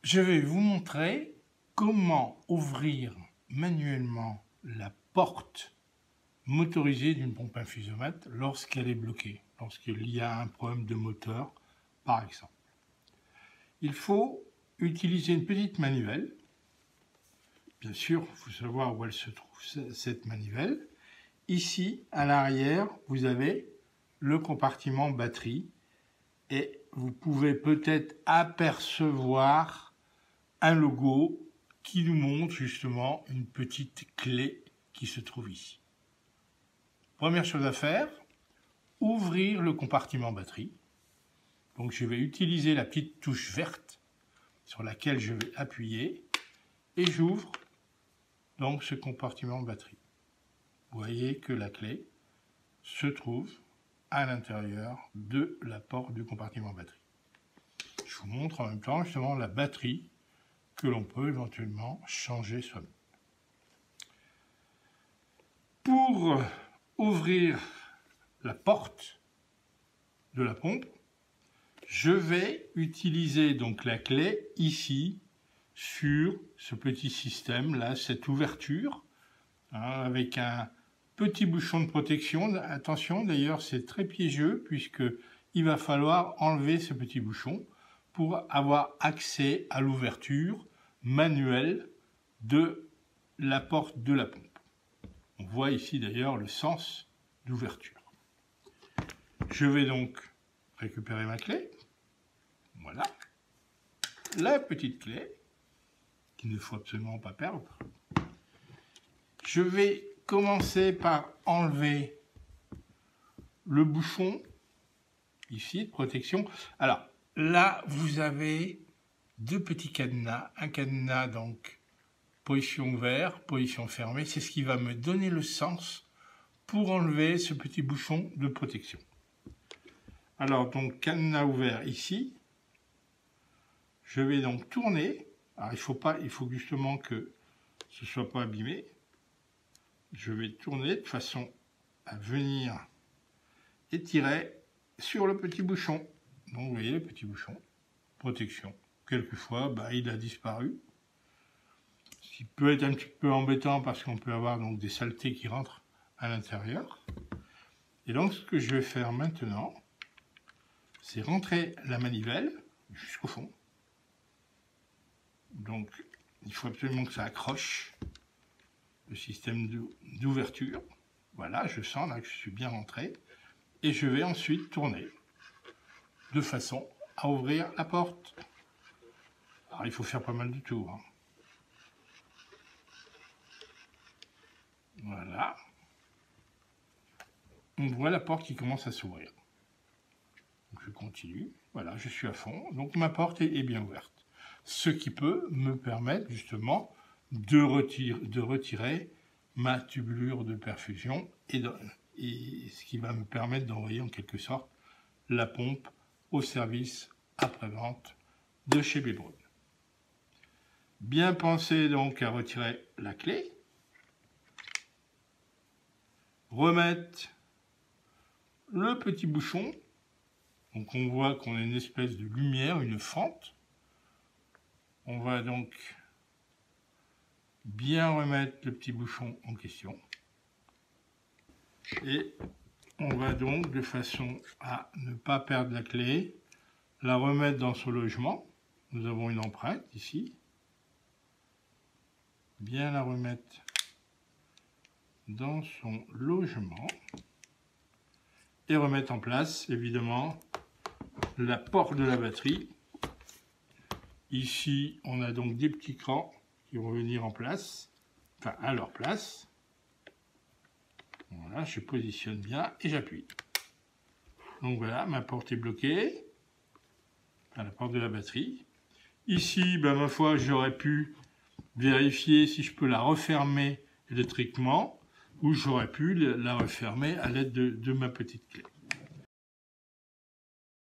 Je vais vous montrer comment ouvrir manuellement la porte motorisée d'une pompe infusomètre lorsqu'elle est bloquée, lorsqu'il y a un problème de moteur, par exemple. Il faut utiliser une petite manivelle. Bien sûr, il faut savoir où elle se trouve, cette manivelle. Ici, à l'arrière, vous avez le compartiment batterie et vous pouvez peut-être apercevoir un logo qui nous montre justement une petite clé qui se trouve ici. Première chose à faire, ouvrir le compartiment batterie. Donc je vais utiliser la petite touche verte sur laquelle je vais appuyer et j'ouvre donc ce compartiment batterie. Vous voyez que la clé se trouve à l'intérieur de la porte du compartiment batterie. Je vous montre en même temps justement la batterie que l'on peut éventuellement changer soi-même. Pour ouvrir la porte de la pompe, je vais utiliser donc la clé ici sur ce petit système là, cette ouverture avec un petit bouchon de protection. Attention d'ailleurs, c'est très piégeux puisque il va falloir enlever ce petit bouchon pour avoir accès à l'ouverture manuelle de la porte de la pompe. On voit ici d'ailleurs le sens d'ouverture. Je vais donc récupérer ma clé. Voilà. La petite clé qu'il ne faut absolument pas perdre. Je vais commencer par enlever le bouchon ici de protection. Alors là, vous avez deux petits cadenas. Un cadenas donc position ouverte, position fermée. C'est ce qui va me donner le sens pour enlever ce petit bouchon de protection. Alors donc cadenas ouvert ici. Je vais donc tourner. Alors il faut justement que ce ne soit pas abîmé. Je vais tourner de façon à venir étirer sur le petit bouchon. Donc vous voyez le petit bouchon, protection. Quelquefois, il a disparu. Ce qui peut être un petit peu embêtant parce qu'on peut avoir donc des saletés qui rentrent à l'intérieur. Et donc ce que je vais faire maintenant, c'est rentrer la manivelle jusqu'au fond. Donc il faut absolument que ça accroche le système d'ouverture. Voilà, je sens là que je suis bien rentré. Et je vais ensuite tourner de façon à ouvrir la porte. Alors il faut faire pas mal de tours. Voilà. On voit la porte qui commence à s'ouvrir. Je continue. Voilà, je suis à fond. Donc ma porte est bien ouverte. Ce qui peut me permettre justement de retirer ma tubulure de perfusion et ce qui va me permettre d'envoyer en quelque sorte la pompe au service après-vente de chez Bebroon. Bien penser donc à retirer la clé, remettre le petit bouchon, donc on voit qu'on a une espèce de lumière, une fente. On va donc bien remettre le petit bouchon en question. Et on va donc, de façon à ne pas perdre la clé, la remettre dans son logement. Nous avons une empreinte ici. Bien la remettre dans son logement. Et remettre en place, évidemment, la porte de la batterie. Ici, on a donc des petits crans qui vont venir en place, enfin à leur place. Voilà, je positionne bien et j'appuie. Donc voilà, ma porte est bloquée à la porte de la batterie. Ici, ma foi, j'aurais pu vérifier si je peux la refermer électriquement ou j'aurais pu la refermer à l'aide de ma petite clé.